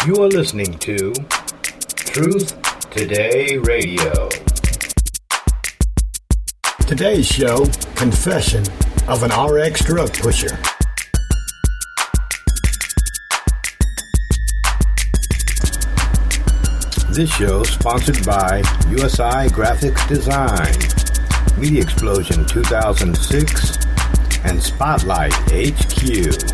You are listening to Truth Today Radio. Today's show, Confession of an RX Drug Pusher. This show is sponsored by USI Graphics Design, Media Explosion 2006, and Spotlight HQ.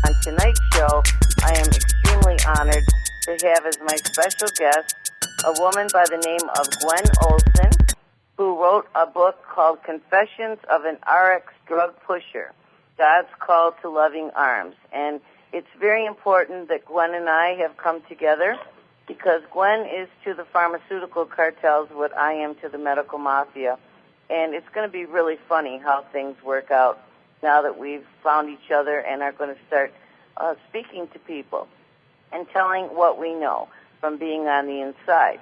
On tonight's show, I am extremely honored to have as my special guest a woman by the name of Gwen Olsen, who wrote a book called Confessions of an RX Drug Pusher, God's Call to Loving Arms. And it's very important that Gwen and I have come together because Gwen is to the pharmaceutical cartels what I am to the medical mafia. And it's going to be really funny how things work out now that we've found each other and are going to start speaking to people and telling what we know from being on the inside.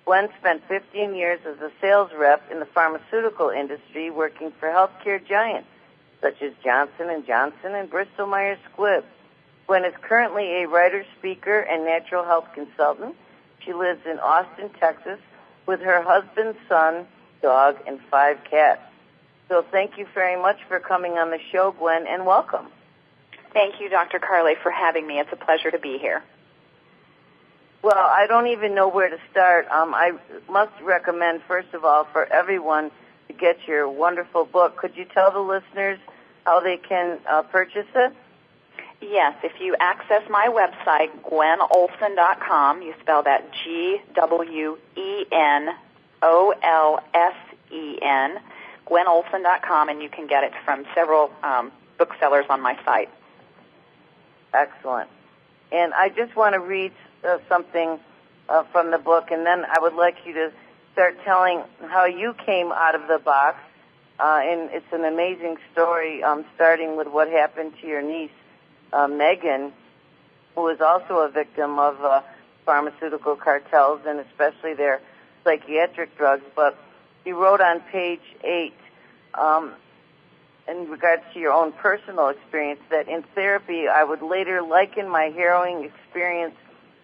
Gwen spent 15 years as a sales rep in the pharmaceutical industry working for healthcare giants such as Johnson & Johnson and Bristol-Myers Squibb. Gwen is currently a writer, speaker, and natural health consultant. She lives in Austin, Texas, with her husband, son, dog, and 5 cats. So thank you very much for coming on the show, Gwen, and welcome. Thank you, Dr. Carly, for having me. It's a pleasure to be here. Well, I don't even know where to start. I must recommend, first of all, for everyone to get your wonderful book. Could you tell the listeners how they can purchase it? Yes, if you access my website, GwenOlsen.com, you spell that GwenOlsen, GwenOlsen.com, and you can get it from several booksellers on my site. Excellent. And I just want to read something from the book, and then I would like you to start telling how you came out of the box. And it's an amazing story, starting with what happened to your niece, Megan, who was also a victim of pharmaceutical cartels and especially their psychiatric drugs. But you wrote on page 8, in regards to your own personal experience, that in therapy I would later liken my harrowing experience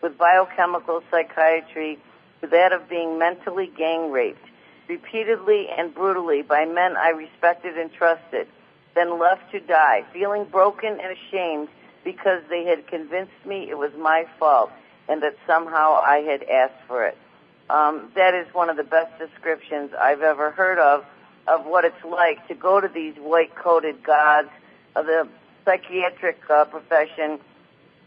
with biochemical psychiatry to that of being mentally gang raped, repeatedly and brutally by men I respected and trusted, then left to die, feeling broken and ashamed because they had convinced me it was my fault and that somehow I had asked for it. That is one of the best descriptions I've ever heard of what it's like to go to these white-coated gods. The psychiatric profession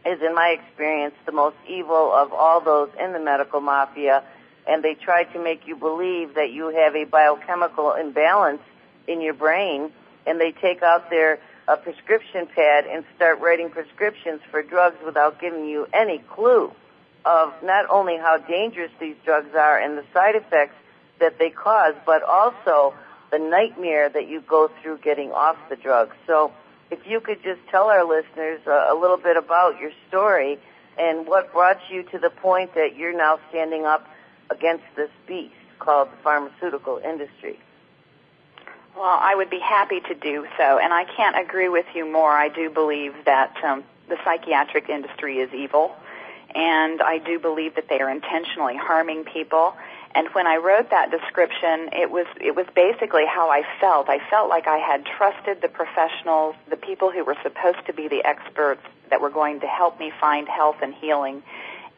is, in my experience, the most evil of all those in the medical mafia, and they try to make you believe that you have a biochemical imbalance in your brain, and they take out their prescription pad and start writing prescriptions for drugs without giving you any clue of not only how dangerous these drugs are and the side effects that they cause, but also the nightmare that you go through getting off the drugs. So if you could just tell our listeners a little bit about your story and what brought you to the point that you're now standing up against this beast called the pharmaceutical industry. Well, I would be happy to do so, and I can't agree with you more. I do believe that the psychiatric industry is evil, and I do believe that they are intentionally harming people. And when I wrote that description, it was basically how I felt. I felt like I had trusted the professionals, the people who were supposed to be the experts that were going to help me find health and healing,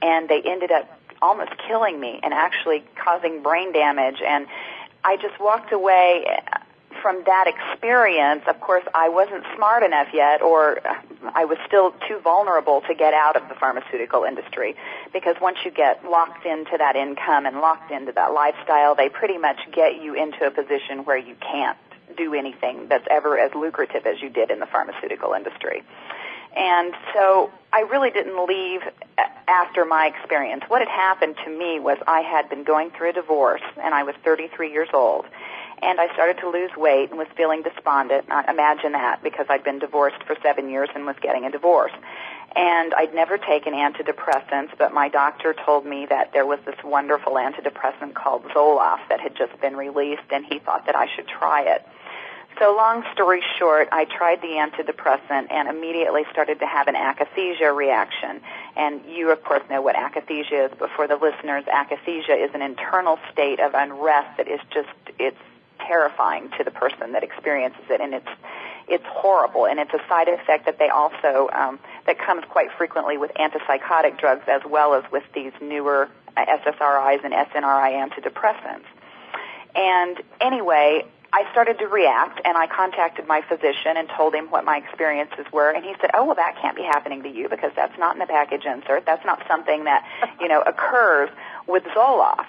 and they ended up almost killing me and actually causing brain damage. And I just walked away from that experience. Of course, I wasn't smart enough yet, or I was still too vulnerable to get out of the pharmaceutical industry, because once you get locked into that income and locked into that lifestyle, they pretty much get you into a position where you can't do anything that's ever as lucrative as you did in the pharmaceutical industry. And so I really didn't leave after my experience. What had happened to me was I had been going through a divorce, and I was 33 years old. And I started to lose weight and was feeling despondent. Imagine that, because I'd been divorced for 7 years and was getting a divorce. And I'd never taken antidepressants, but my doctor told me that there was this wonderful antidepressant called Zoloft that had just been released, and he thought that I should try it. So long story short, I tried the antidepressant and immediately started to have an akathisia reaction. And you, of course, know what akathisia is, but for the listeners, akathisia is an internal state of unrest that is just, it's terrifying to the person that experiences it, and it's horrible, and it's a side effect that they also, that comes quite frequently with antipsychotic drugs as well as with these newer SSRIs and SNRI antidepressants. And anyway, I started to react, and I contacted my physician and told him what my experiences were, and he said, oh, well, that can't be happening to you because that's not in the package insert. That's not something that, occurs with Zoloft.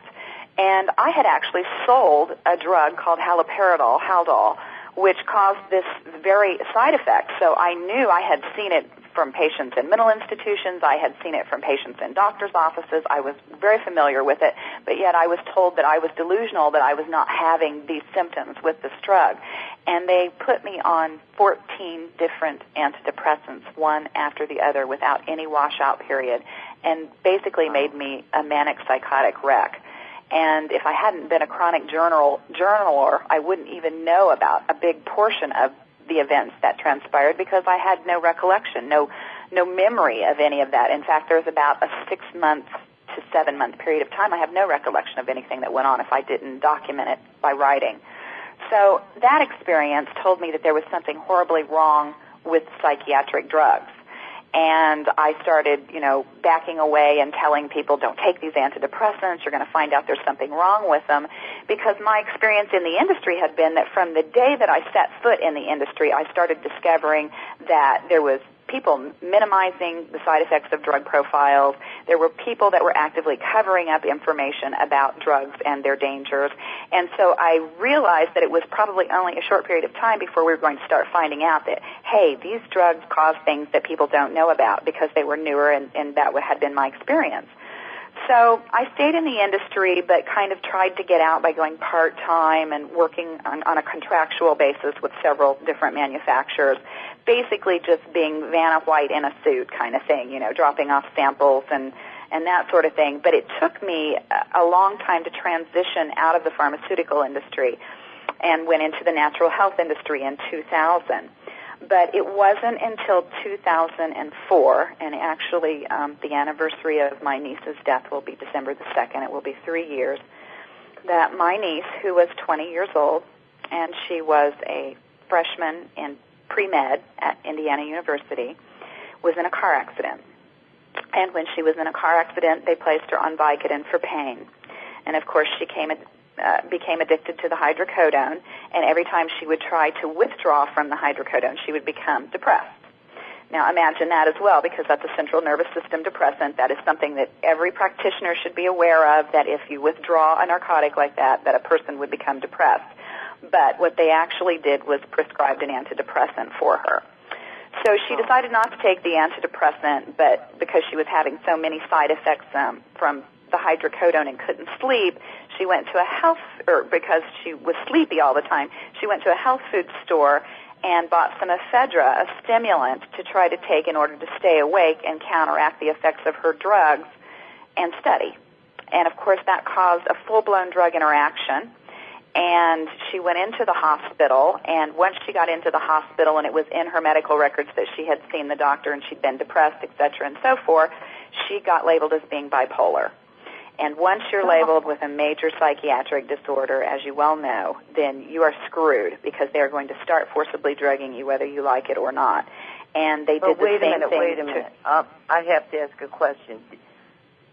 And I had actually sold a drug called Haldol, which caused this very side effect. So I knew I had seen it from patients in mental institutions. I had seen it from patients in doctors' offices. I was very familiar with it, but yet I was told that I was delusional, that I was not having these symptoms with this drug. And they put me on 14 different antidepressants, one after the other, without any washout period, and basically made me a manic psychotic wreck. And if I hadn't been a chronic journaler, I wouldn't even know about a big portion of the events that transpired because I had no recollection, no memory of any of that. In fact, there's about a 6-month to 7-month period of time I have no recollection of anything that went on if I didn't document it by writing. So that experience told me that there was something horribly wrong with psychiatric drugs. And I started, backing away and telling people, don't take these antidepressants, you're going to find out there's something wrong with them, because my experience in the industry had been that from the day that I set foot in the industry, I started discovering that there was people minimizing the side effects of drug profiles. There were people that were actively covering up information about drugs and their dangers. And so I realized that it was probably only a short period of time before we were going to start finding out that, hey, these drugs cause things that people don't know about because they were newer, and that had been my experience. So I stayed in the industry, but kind of tried to get out by going part-time and working on a contractual basis with several different manufacturers, basically just being Vanna White in a suit kind of thing, dropping off samples and that sort of thing. But it took me a long time to transition out of the pharmaceutical industry and went into the natural health industry in 2000. But it wasn't until 2004, and actually the anniversary of my niece's death will be December the 2nd. It will be 3 years, that my niece, who was 20 years old, and she was a freshman in pre-med at Indiana University, was in a car accident. And when she was in a car accident, they placed her on Vicodin for pain. And, of course, she became addicted to the hydrocodone, and every time she would try to withdraw from the hydrocodone, she would become depressed. Now, imagine that as well, because that's a central nervous system depressant. That is something that every practitioner should be aware of, that if you withdraw a narcotic like that a person would become depressed. But what they actually did was prescribed an antidepressant for her. So she decided not to take the antidepressant, but because she was having so many side effects from the hydrocodone and couldn't sleep, she went to because she was sleepy all the time, she went to a health food store and bought some ephedra, a stimulant, to try to take in order to stay awake and counteract the effects of her drugs and study. And, of course, that caused a full-blown drug interaction. And she went into the hospital, and once she got into the hospital and it was in her medical records that she had seen the doctor and she'd been depressed, et cetera, and so forth, she got labeled as being bipolar. And once you're labeled with a major psychiatric disorder, as you well know, then you are screwed, because they're going to start forcibly drugging you whether you like it or not. And they did the same thing. Wait a minute. I have to ask a question.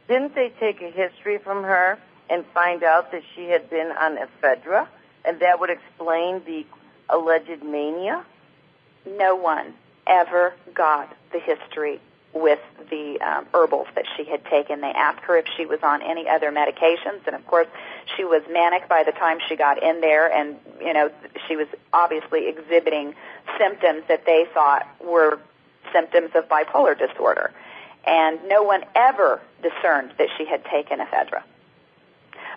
Didn't they take a history from her and find out that she had been on ephedra, and that would explain the alleged mania? No one ever got the history with the herbals that she had taken. They asked her if she was on any other medications, and of course she was manic by the time she got in there, and she was obviously exhibiting symptoms that they thought were symptoms of bipolar disorder. And no one ever discerned that she had taken ephedra.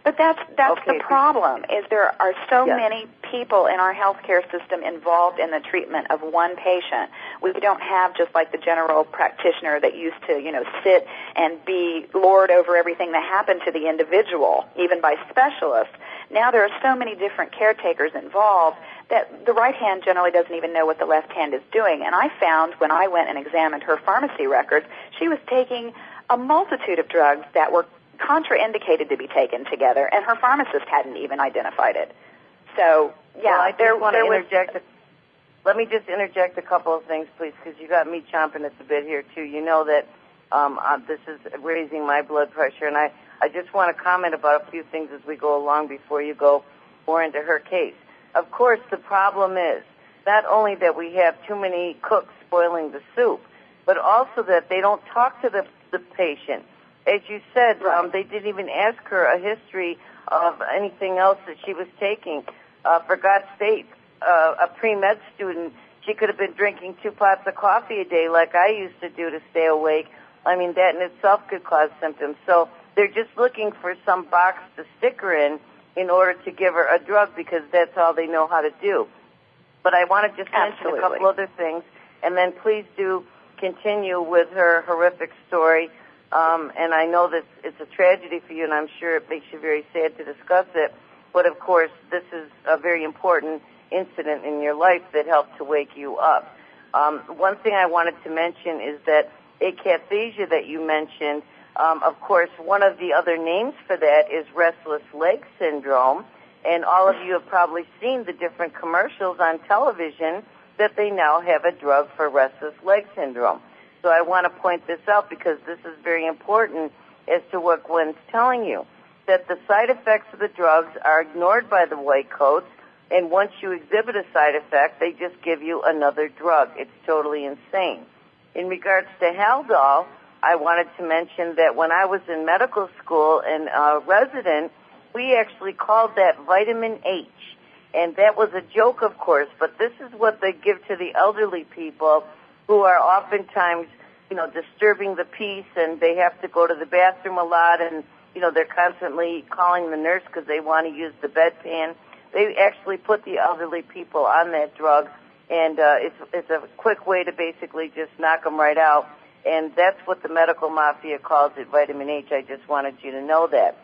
But that's okay. The problem, is there are so many people in our healthcare system involved in the treatment of one patient. We don't have just like the general practitioner that used to, sit and be lord over everything that happened to the individual, even by specialists. Now there are so many different caretakers involved that the right hand generally doesn't even know what the left hand is doing. And I found when I went and examined her pharmacy records, she was taking a multitude of drugs that were contraindicated to be taken together, and her pharmacist hadn't even identified it. So, yeah, Let me just interject a couple of things, please, because you got me chomping at the bit here, too. You know that this is raising my blood pressure, and I just want to comment about a few things as we go along before you go more into her case. Of course, the problem is not only that we have too many cooks spoiling the soup, but also that they don't talk to the patient. As you said, they didn't even ask her a history of anything else that she was taking. For God's sake, a pre-med student, she could have been drinking 2 pots of coffee a day like I used to do to stay awake. I mean, that in itself could cause symptoms. So they're just looking for some box to stick her in order to give her a drug because that's all they know how to do. But I want to just mention a couple other things, and then please do continue with her horrific story. And I know that it's a tragedy for you, and I'm sure it makes you very sad to discuss it. But, of course, this is a very important incident in your life that helped to wake you up. One thing I wanted to mention is that akathisia that you mentioned, of course, one of the other names for that is restless leg syndrome. And all of you have probably seen the different commercials on television that they now have a drug for restless leg syndrome. So I want to point this out because this is very important as to what Gwen's telling you, that the side effects of the drugs are ignored by the white coats, and once you exhibit a side effect, they just give you another drug. It's totally insane. In regards to Haldol, I wanted to mention that when I was in medical school and a resident, we actually called that vitamin H. And that was a joke, of course, but this is what they give to the elderly people who are oftentimes, disturbing the peace, and they have to go to the bathroom a lot, and, they're constantly calling the nurse because they want to use the bedpan. They actually put the elderly people on that drug, and it's a quick way to basically just knock them right out. And that's what the medical mafia calls it, vitamin H. I just wanted you to know that.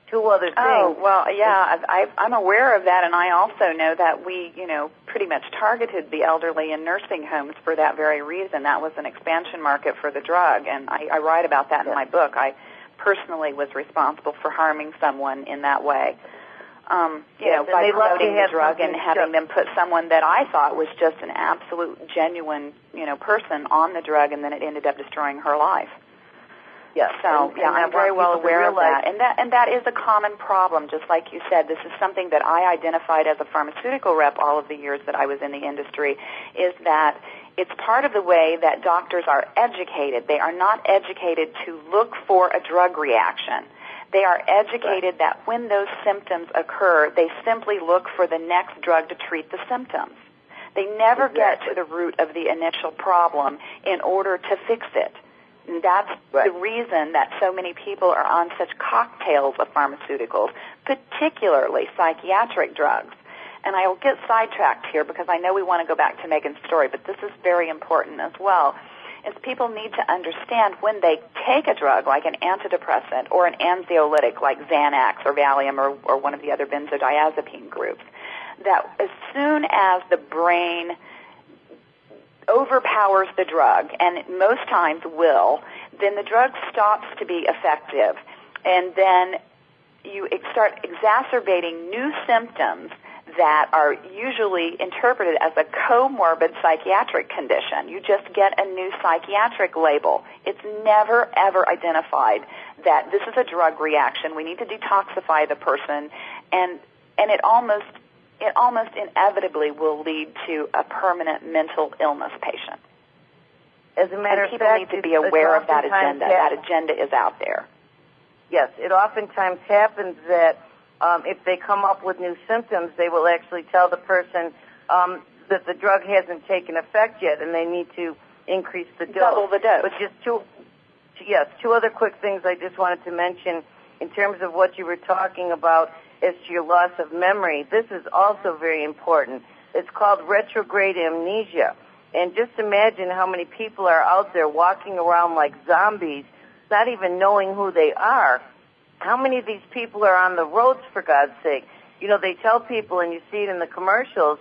2 other things. Oh, well, yeah, I'm aware of that, and I also know that we, pretty much targeted the elderly in nursing homes for that very reason. That was an expansion market for the drug, and I write about that in my book. I personally was responsible for harming someone in that way. By promoting the drug and having them put someone that I thought was just an absolute genuine, person on the drug, and then it ended up destroying her life. Yes. So, I'm very well aware of that. And that is a common problem, just like you said. This is something that I identified as a pharmaceutical rep all of the years that I was in the industry, is that it's part of the way that doctors are educated. They are not educated to look for a drug reaction. They are educated that when those symptoms occur, they simply look for the next drug to treat the symptoms. They never get to the root of the initial problem in order to fix it. And that's the reason that so many people are on such cocktails of pharmaceuticals, particularly psychiatric drugs. And I will get sidetracked here because I know we want to go back to Megan's story, but this is very important as well, is people need to understand when they take a drug like an antidepressant or an anxiolytic like Xanax or Valium or one of the other benzodiazepine groups, that as soon as the brain overpowers the drug, and it most times will, then the drug stops to be effective, and then you start exacerbating new symptoms that are usually interpreted as a comorbid psychiatric condition. You just get a new psychiatric label. It's never, ever identified that this is a drug reaction. We need to detoxify the person, and it almost inevitably will lead to a permanent mental illness patient. As a matter of fact, people need to be aware of that agenda. That agenda is out there. Yes, it oftentimes happens that if they come up with new symptoms, they will actually tell the person that the drug hasn't taken effect yet and they need to increase the dose. Double the dose. But just two other quick things I just wanted to mention in terms of what you were talking about as to your loss of memory. This is also very important. It's called retrograde amnesia. And just imagine how many people are out there walking around like zombies, not even knowing who they are. How many of these people are on the roads, for God's sake? you know, they tell people, and you see it in the commercials,